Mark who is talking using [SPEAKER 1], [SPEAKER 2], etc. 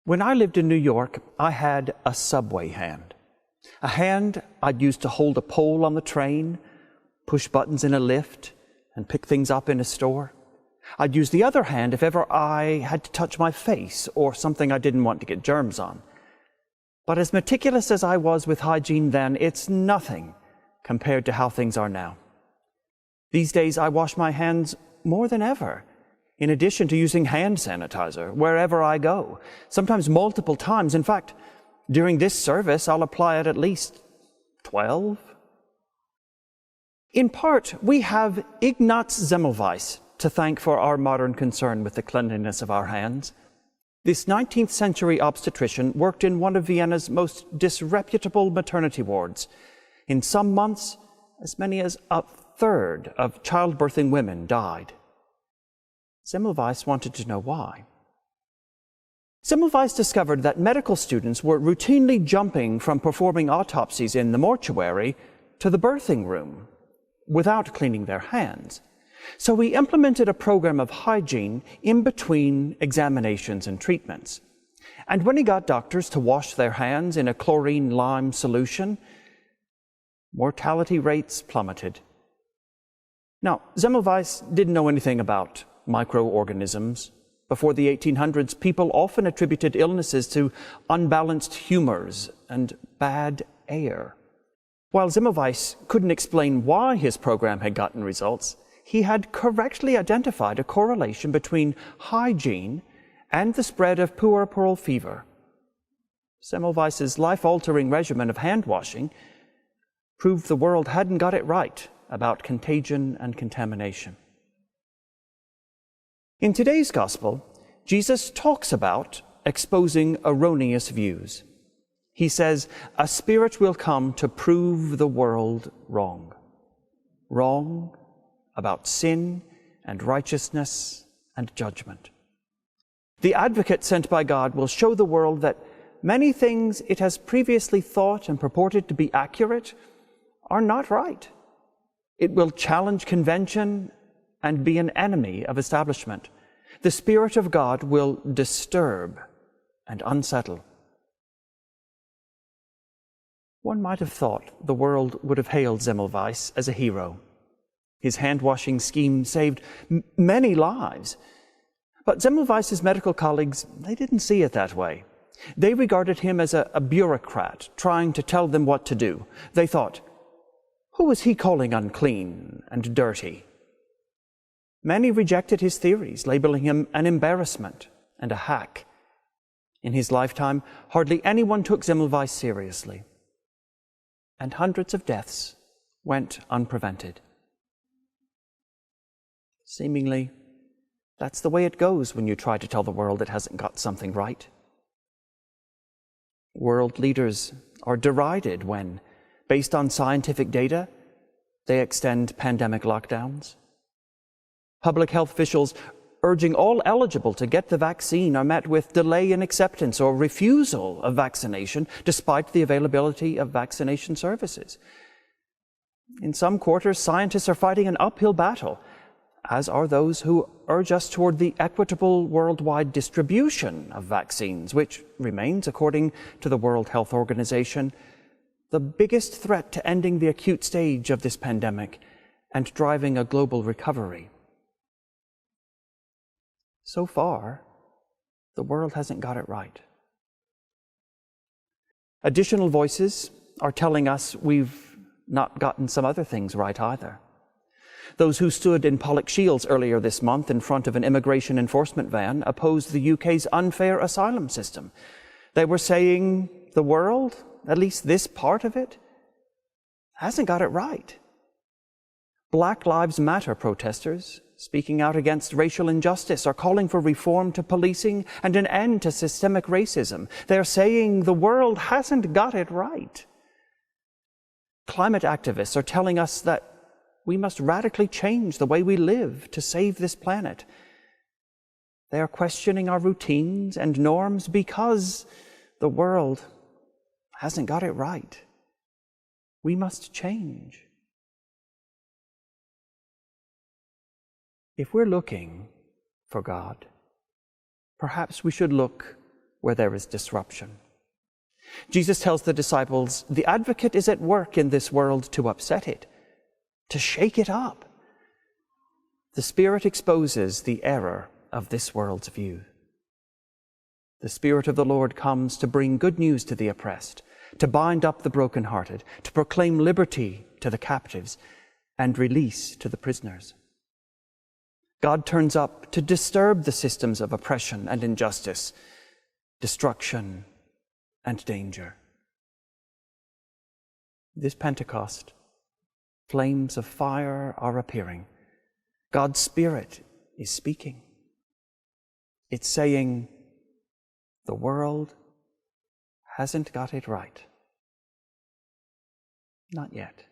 [SPEAKER 1] When I lived in New York, I had a subway hand. A hand I'd use to hold a pole on the train, push buttons in a lift, and pick things up in a store. I'd use the other hand if ever I had to touch my face or something I didn't want to get germs on. But as meticulous as I was with hygiene then, it's nothing compared to how things are now. These days I wash my hands more than ever, in addition to using hand sanitizer wherever I go, sometimes multiple times. In fact, during this service, I'll apply it at least 12. In part, we have Ignaz Semmelweis to thank for our modern concern with the cleanliness of our hands. This 19th century obstetrician worked in one of Vienna's most disreputable maternity wards. In some months, as many as a third of childbirthing women died. Semmelweis wanted to know why. Semmelweis discovered that medical students were routinely jumping from performing autopsies in the mortuary to the birthing room without cleaning their hands. So he implemented a program of hygiene in between examinations and treatments. And when he got doctors to wash their hands in a chlorine lime solution, mortality rates plummeted. Now, Semmelweis didn't know anything about microorganisms. Before the 1800s, people often attributed illnesses to unbalanced humors and bad air. While Semmelweis couldn't explain why his program had gotten results, he had correctly identified a correlation between hygiene and the spread of puerperal fever. Semmelweis's life-altering regimen of hand-washing proved the world hadn't got it right about contagion and contamination. In today's gospel, Jesus talks about exposing erroneous views. He says, a spirit will come to prove the world wrong. Wrong about sin and righteousness and judgment. The advocate sent by God will show the world that many things it has previously thought and purported to be accurate are not right. It will challenge convention and be an enemy of establishment. The Spirit of God will disturb and unsettle. One might have thought the world would have hailed Semmelweis as a hero. His hand-washing scheme saved many lives. But Semmelweis's medical colleagues, they didn't see it that way. They regarded him as a bureaucrat trying to tell them what to do. They thought, who was he calling unclean and dirty? Many rejected his theories, labeling him an embarrassment and a hack. In his lifetime, hardly anyone took Semmelweis seriously, and hundreds of deaths went unprevented. Seemingly, that's the way it goes when you try to tell the world it hasn't got something right. World leaders are derided when, based on scientific data, they extend pandemic lockdowns. Public health officials urging all eligible to get the vaccine are met with delay in acceptance or refusal of vaccination despite the availability of vaccination services. In some quarters, scientists are fighting an uphill battle, as are those who urge us toward the equitable worldwide distribution of vaccines, which remains, according to the World Health Organization, the biggest threat to ending the acute stage of this pandemic and driving a global recovery. So far, the world hasn't got it right. Additional voices are telling us we've not gotten some other things right either. Those who stood in Pollock Shields earlier this month in front of an immigration enforcement van opposed the UK's unfair asylum system. They were saying the world, at least this part of it, hasn't got it right. Black Lives Matter protesters, speaking out against racial injustice, are calling for reform to policing and an end to systemic racism. They're saying the world hasn't got it right. Climate activists are telling us that we must radically change the way we live to save this planet. They are questioning our routines and norms because the world hasn't got it right. We must change. If we're looking for God, perhaps we should look where there is disruption. Jesus tells the disciples, the advocate is at work in this world to upset it, to shake it up. The Spirit exposes the error of this world's view. The Spirit of the Lord comes to bring good news to the oppressed, to bind up the brokenhearted, to proclaim liberty to the captives and release to the prisoners. God turns up to disturb the systems of oppression and injustice, destruction and danger. This Pentecost, flames of fire are appearing. God's Spirit is speaking. It's saying, the world hasn't got it right. Not yet.